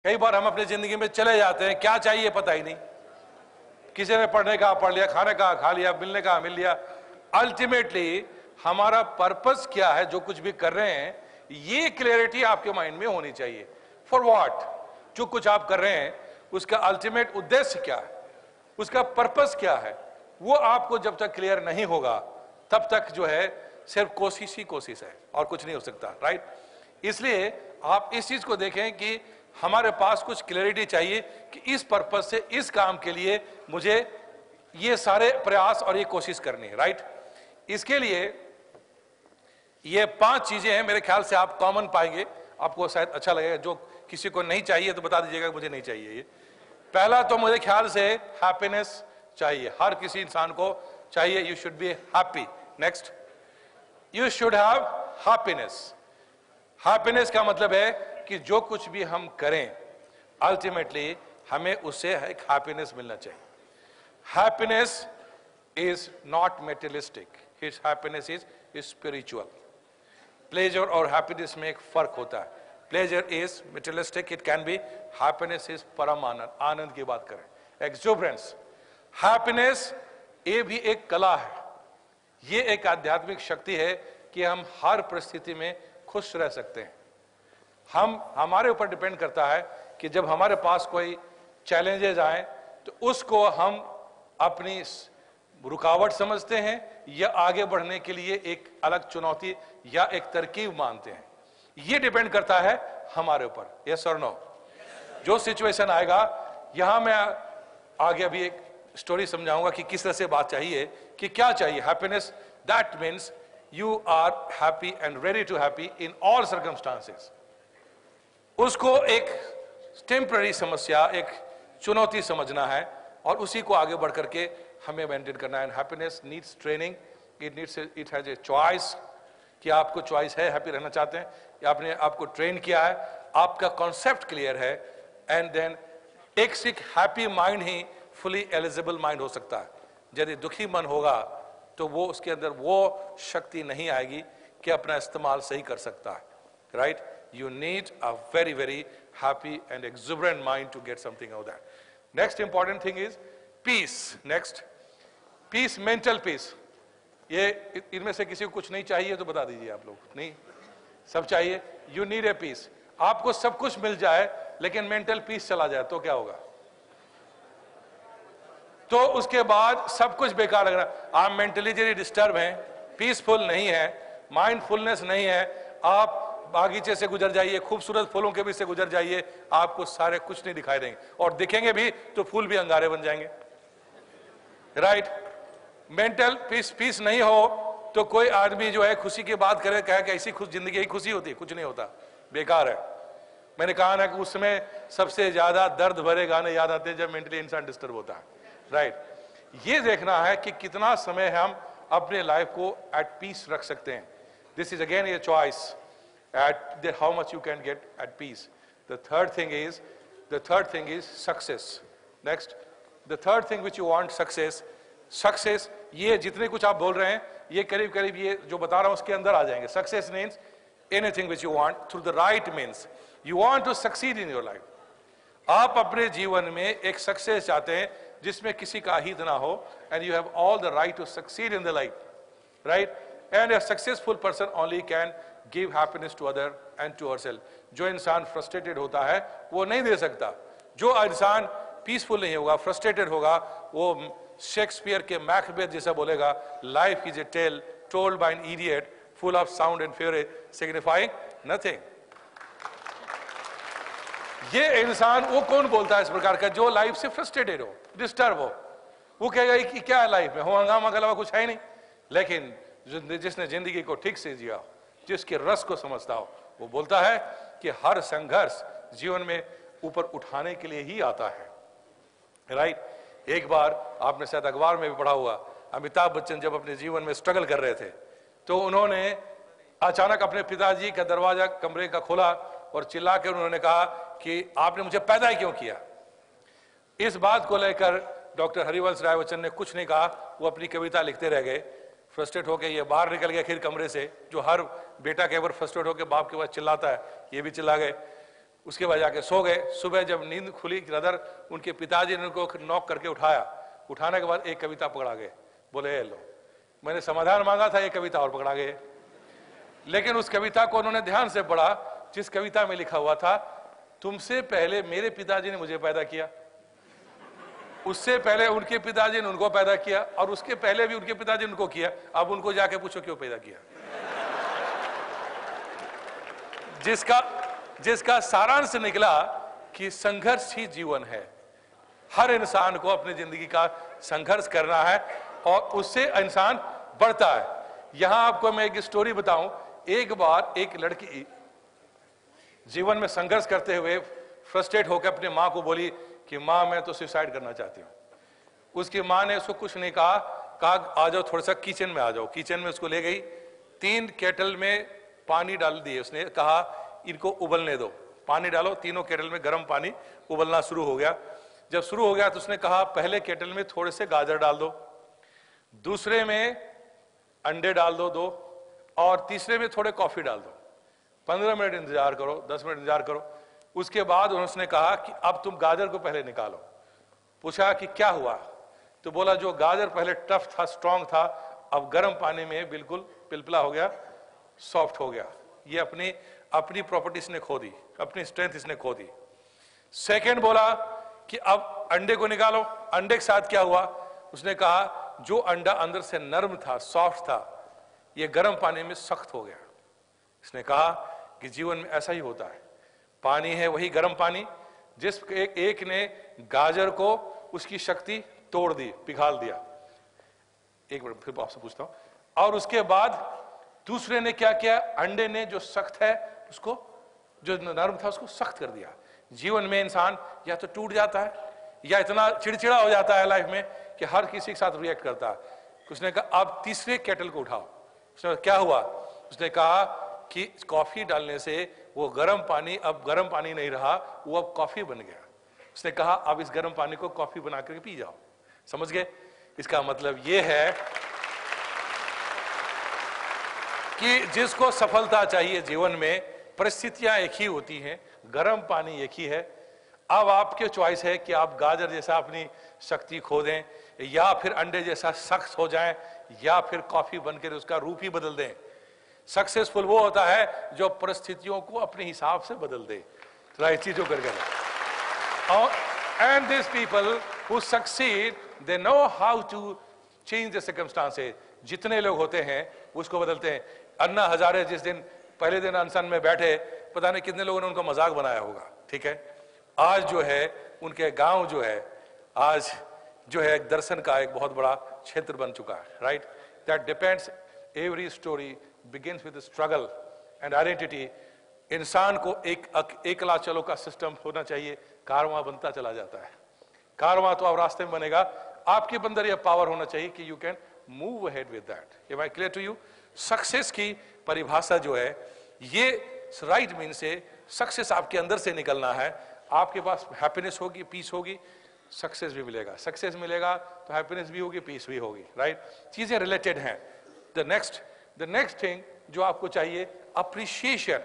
कई बार हम अपनी जिंदगी में चले जाते हैं, क्या चाहिए पता ही नहीं। किसी ने पढ़ने का पढ़ लिया, खाने का खा लिया, मिलने का मिल लिया। अल्टीमेटली हमारा पर्पस क्या है, जो कुछ भी कर रहे हैं, ये क्लैरिटी आपके माइंड में होनी चाहिए। फॉर व्हाट, जो कुछ आप कर रहे हैं उसका अल्टीमेट उद्देश्य क्या है, उसका पर्पस क्या है, वो आपको जब तक क्लियर नहीं होगा तब तक जो है सिर्फ कोशिश ही कोशिश है और कुछ नहीं हो सकता। राइट? इसलिए आप इस चीज को देखें कि हमारे पास कुछ क्लैरिटी चाहिए कि इस पर्पस से, इस काम के लिए मुझे ये सारे प्रयास और ये कोशिश करनी है। राइट? इसके लिए ये 5 चीजें हैं, मेरे ख्याल से आप कॉमन पाएंगे, आपको शायद अच्छा लगेगा। जो किसी को नहीं चाहिए तो बता दीजिएगा मुझे नहीं चाहिए ये। पहला तो मुझे ख्याल से हैप्पीनेस चाहिए, हर किसी इंसान को चाहिए। You should be happy. Next, you should have happiness. Happiness का मतलब है कि जो कुछ भी हम करें अल्टीमेटली हमें उससे एक हैप्पीनेस मिलना चाहिए। Happiness is not materialistic, his happiness is spiritual. Pleasure और हैप्पीनेस में एक फर्क होता है। Pleasure is materialistic, it can be, happiness is परम आनंद, आनंद की बात करें, एक्सुबरेंस। हैप्पीनेस ये भी एक कला है, ये एक आध्यात्मिक शक्ति है कि हम हर परिस्थिति में खुश रह सकते हैं। हमारे ऊपर डिपेंड करता है कि जब हमारे पास कोई चैलेंजेस आए तो उसको हम अपनी रुकावट समझते हैं या आगे बढ़ने के लिए एक अलग चुनौती या एक तरकीब मानते हैं। ये डिपेंड करता है हमारे ऊपर। यस और नो? जो सिचुएशन आएगा, यहां मैं आगे अभी एक स्टोरी समझाऊंगा कि किस तरह से बात चाहिए, कि क्या चाहिए। Happiness, that means you are happy and ready to happy in all circumstances. उसको एक टेम्पररी समस्या, एक चुनौती समझना है और उसी को आगे बढ़ करके हमें मेंटेन करना है। Happiness needs training, it has a choice, कि आपको चॉइस है, हैप्पी रहना चाहते हैं, या आपने आपको ट्रेन किया है, आपका कॉन्सेप्ट क्लियर है, एंड देन एक सिर्फ हैप्पी माइंड ही फुली एलिजिबल माइंड हो सकता है। यदि दुखी मन होगा तो वो उसके अंदर वो शक्ति नहीं आएगी कि अपना इस्तेमाल सही कर सकता है। Right? You need a very, very happy and exuberant mind to get something out of that. Next important thing is peace. Next, peace, mental peace. ये इनमें से किसी को कुछ नहीं चाहिए तो बता दीजिए आप लोग। नहीं, सब चाहिए। You need a peace. आपको सब कुछ मिल जाए लेकिन मेंटल पीस चला जाए तो क्या होगा? तो उसके बाद सब कुछ बेकार लग रहा है। आप मेंटली यदि डिस्टर्ब हैं, पीसफुल नहीं है, माइंडफुलनेस नहीं है, आप बागीचे से गुजर जाइए, खूबसूरत फूलों के बीच से गुजर जाइए, आपको सारे कुछ नहीं दिखाई देंगे, और दिखेंगे भी तो फूल भी अंगारे बन जाएंगे। राइट? मेंटल पीस नहीं हो तो कोई आदमी जो है खुशी की बात करे, कहे कि ऐसी जिंदगी ही खुशी होती है, कुछ नहीं होता, बेकार है। मैंने कहा ना कि उस समय सबसे ज्यादा दर्द भरे गाने याद आते हैं जब मेंटली इंसान डिस्टर्ब होता है। राइट? ये देखना है कि कितना समय हम अपने लाइफ को एट पीस रख सकते हैं। This is again a choice at how much you can get at peace. The third thing is success. Next, the third thing which you want, success, ये जितने कुछ आप बोल रहे हैं ये करीब करीब ये जो बता रहा हूं उसके अंदर आ जाएंगे। Success means anything which you want through the right means. You want to succeed in your life. आप अपने जीवन में एक सक्सेस चाहते हैं जिसमें किसी का हित ना हो, and you have all the right to succeed in the life. Right? And a successful person only can give happiness to other and to ourselves. जो इंसान फ्रस्ट्रेटेड होता है वो नहीं दे सकता। जो इंसान पीसफुल नहीं होगा, फ्रस्ट्रेटेड होगा, वो शेक्सपियर के मैकबेथ जैसा बोलेगा, life is a tale told by an idiot full of sound and fury signifying nothing. ये इंसान वो कौन बोलता है इस प्रकार का? जो लाइफ से फ्रस्ट्रेटेड हो, डिस्टर्ब हो। वो कहेगा कि क्या है लाइफ में, हो हंगामा के अलावा कुछ है ही नहीं। लेकिन जिसने जिंदगी को ठीक से जिया, जिसके रस को समझता हो, वो बोलता है कि हर संघर्ष जीवन में ऊपर उठाने के लिए ही आता है। राइट? एक बार आपने शायद अखबार में भी पढ़ा हुआ, अमिताभ बच्चन जब अपने जीवन में स्ट्रगल कर रहे थे तो उन्होंने अचानक अपने पिताजी का दरवाजा कमरे का खोला और चिल्ला कर उन्होंने कहा कि आपने मुझे पैदा ही क्यों किया। इस बात को लेकर डॉक्टर हरिवंश राय बच्चन ने कुछ नहीं कहा, वो अपनी कविता लिखते रह गए। फ्रस्ट्रेट होकर ये बाहर निकल गया खीर कमरे से, जो हर बेटा के ऊपर फ्रस्ट्रेट होकर बाप के पास चिल्लाता है, ये भी चिल्ला गए। उसके बाद जाके सो गए। सुबह जब नींद खुली रदर, उनके पिताजी ने उनको नॉक करके उठाया। उठाने के बाद एक कविता पकड़ा गए, बोले लो मैंने समाधान मांगा था, एक कविता और पकड़ा गए। लेकिन उस कविता को उन्होंने ध्यान से पढ़ा, जिस कविता में लिखा हुआ था तुमसे पहले मेरे पिताजी ने मुझे पैदा किया, उससे पहले उनके पिताजी ने उनको पैदा किया, और उसके पहले भी उनके पिताजी ने उनको किया, अब उनको जाके पूछो क्यों पैदा किया। जिसका सारांश निकला कि संघर्ष ही जीवन है। हर इंसान को अपनी जिंदगी का संघर्ष करना है और उससे इंसान बढ़ता है। यहां आपको मैं एक स्टोरी बताऊं। एक बार एक लड़की जीवन में संघर्ष करते हुए फ्रस्ट्रेट होकर अपने मां को बोली कि मां मैं तो सुसाइड करना चाहती हूं। उसकी मां ने उसको कुछ नहीं कहा आ जाओ थोड़ा सा किचन में आ जाओ। किचन में उसको ले गई, 3 केटल में पानी डाल दिए। उसने कहा इनको उबलने दो, पानी डालो। तीनों केटल में गर्म पानी उबलना शुरू हो गया। जब शुरू हो गया तो उसने कहा पहले केटल में थोड़े से गाजर डाल दो, दूसरे में अंडे डाल दो 2, और तीसरे में थोड़े कॉफी डाल दो। 15 मिनट इंतजार करो, 10 मिनट इंतजार करो। उसके बाद उसने कहा कि अब तुम गाजर को पहले निकालो। पूछा कि क्या हुआ, तो बोला जो गाजर पहले टफ था, स्ट्रांग था, अब गर्म पानी में बिल्कुल पिलपिला हो गया, सॉफ्ट हो गया। ये अपनी प्रॉपर्टीज ने खो दी, अपनी स्ट्रेंथ इसने खो दी। सेकंड बोला कि अब अंडे को निकालो। अंडे के साथ क्या हुआ, उसने कहा जो अंडा अंदर से नरम था, सॉफ्ट था, ये गर्म पानी में सख्त हो गया। इसने कहा कि जीवन में ऐसा ही होता है, पानी है वही गर्म पानी, जिस एक ने गाजर को उसकी शक्ति तोड़ दी, पिघाल दिया। एक मिनट फिर आपसे पूछता हूं। और उसके बाद दूसरे ने क्या किया, अंडे ने जो सख्त है उसको, जो नरम था उसको सख्त कर दिया। जीवन में इंसान या तो टूट जाता है या इतना चिड़चिड़ा हो जाता है लाइफ में कि हर किसी के साथ रिएक्ट करता है। उसने कहा अब तीसरे केटल को उठाओ। उसने क्या हुआ, उसने कहा कि कॉफी डालने से वो गर्म पानी अब गर्म पानी नहीं रहा, वो अब कॉफी बन गया। उसने कहा अब इस गर्म पानी को कॉफी बना करके पी जाओ। समझ गए? इसका मतलब ये है कि जिसको सफलता चाहिए जीवन में, परिस्थितियां एक ही होती हैं, गर्म पानी एक ही है। अब आपके चॉइस है कि आप गाजर जैसा अपनी शक्ति खो दें, या फिर अंडे जैसा सख्त हो जाएं, या फिर कॉफी बनकर उसका रूप ही बदल दें। सक्सेसफुल वो होता है जो परिस्थितियों को अपने हिसाब से बदल दे, राइट चीजों करके। And this people who succeed they know how to change the circumstances. जितने लोग होते हैं उसको बदलते हैं। अन्ना हजारे जिस दिन पहले दिन अनशन में बैठे, पता नहीं कितने लोगों ने उनका मजाक बनाया होगा, ठीक है। आज जो है उनके गांव जो है, आज जो है एक दर्शन का एक बहुत बड़ा क्षेत्र बन चुका है, right. That depends, every story begins with struggle and identity. इंसान को एक ला चलो का सिस्टम होना चाहिए, कारवां बनता चला जाता है। कारवां तो अब रास्ते में बनेगा, आपके अंदर यह पावर होना चाहिए कि you can move ahead with that. Am I clear to you? Success की परिभाषा जो है, ये राइट मीन से सक्सेस आपके अंदर से निकलना है। आपके पास हैप्पीनेस होगी, पीस होगी, सक्सेस भी मिलेगा। सक्सेस मिलेगा तो हैप्पीनेस भी होगी, पीस भी होगी, राइट। चीजें रिलेटेड हैं। द नेक्स्ट थिंग जो आपको चाहिए, अप्रिशिएशन।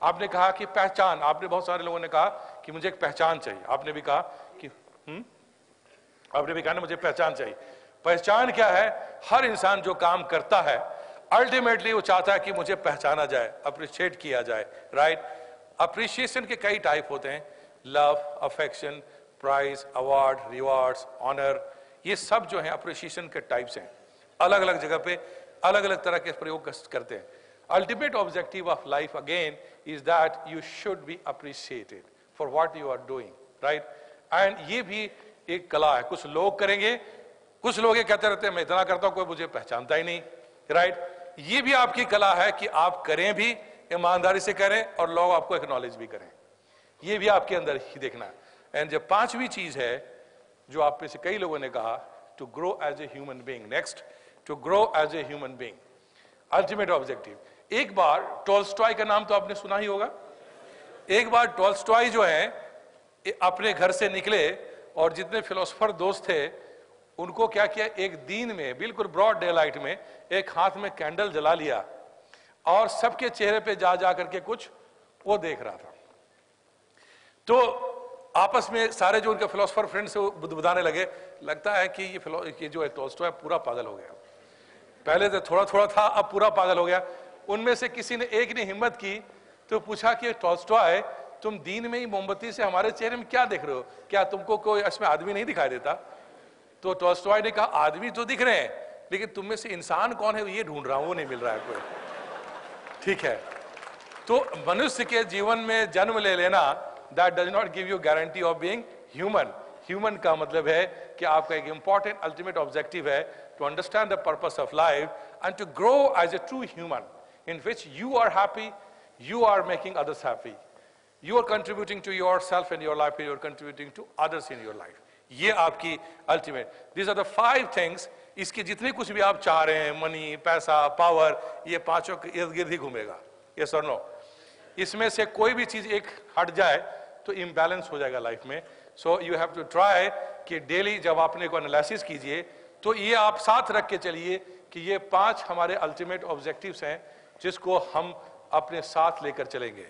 आपने कहा कि पहचान, आपने बहुत सारे लोगों ने कहा कि मुझे एक पहचान चाहिए। आपने भी कहा कि आपने भी कहा ना मुझे पहचान चाहिए। पहचान क्या है? हर इंसान जो काम करता है अल्टीमेटली वो चाहता है कि मुझे पहचाना जाए, अप्रिशिएट किया जाए, राइट। अप्रिशिएशन के कई टाइप होते हैं, love, affection, prize, award, rewards, honour, ये सब जो है अप्रिशिएशन के टाइप्स हैं। अलग अलग जगह पे अलग अलग तरह के प्रयोग करते हैं। Ultimate objective of life again is that you should be appreciated for what you are doing, right. And ये भी एक कला है। कुछ लोग करेंगे, कुछ लोग ये कहते रहते हैं मैं इतना करता हूं कोई मुझे पहचानता ही नहीं, राइट। ये भी आपकी कला है कि आप करें भी, ईमानदारी से करें और लोग आपको एक्नॉलेज भी करें। ये भी आपके अंदर ही देखना है। एंड जब पांचवी चीज है जो आप में से कई लोगों ने कहा, to grow as a human being. Next, to grow as a human being, ultimate objective. एक बार टॉल्स्टॉय का नाम तो आपने सुना ही होगा। एक बार टॉल्स्टॉय जो है अपने घर से निकले और जितने फिलोसोफर दोस्त थे उनको क्या किया, एक दिन में बिल्कुल ब्रॉड डे लाइट में एक हाथ में कैंडल जला लिया और सबके चेहरे पे जा जा करके कुछ वो देख रहा था। तो आपस में सारे जो उनके फिलोसफर फ्रेंड्स बुदबुदाने लगे, लगता है कि ये जो है टॉल्स्टॉय पूरा पागल हो गया। पहले तो थोड़ा थोड़ा था, अब पूरा पागल हो गया। उनमें से किसी ने एक ने हिम्मत की तो पूछा कि टॉल्स्टॉय, तुम दिन में ही मोमबत्ती से हमारे चेहरे में क्या देख रहे हो, क्या तुमको कोई इसमें आदमी नहीं दिखाई देता? तो टॉल्स्टॉय ने कहा, आदमी तो दिख रहे हैं, लेकिन तुम में से इंसान कौन है ये ढूंढ रहा हूं, वो नहीं मिल रहा है कोई। ठीक है, तो मनुष्य के जीवन में जन्म ले लेना, that does not give you guarantee of being human. Human का मतलब है कि आपका एक इंपॉर्टेंट अल्टीमेट ऑब्जेक्टिव है to understand the purpose of life and to grow as a true human in which you are happy, you are making others happy, you are contributing to yourself and your life, you are contributing to others in your life. ये आपकी ultimate, these are the 5 things. इसके जितने कुछ भी आप चाह रहे हैं, मनी, पैसा, पावर, ये पांचों के इर्द गिर्द ही घूमेगा। yes or no? इसमें से कोई भी चीज एक हट जाए तो इम्बैलेंस हो जाएगा लाइफ में। So you have to try कि डेली जब आपने को एनालिसिस कीजिए तो ये आप साथ रख के चलिए कि ये 5 हमारे अल्टीमेट ऑब्जेक्टिव्स हैं जिसको हम अपने साथ लेकर चलेंगे।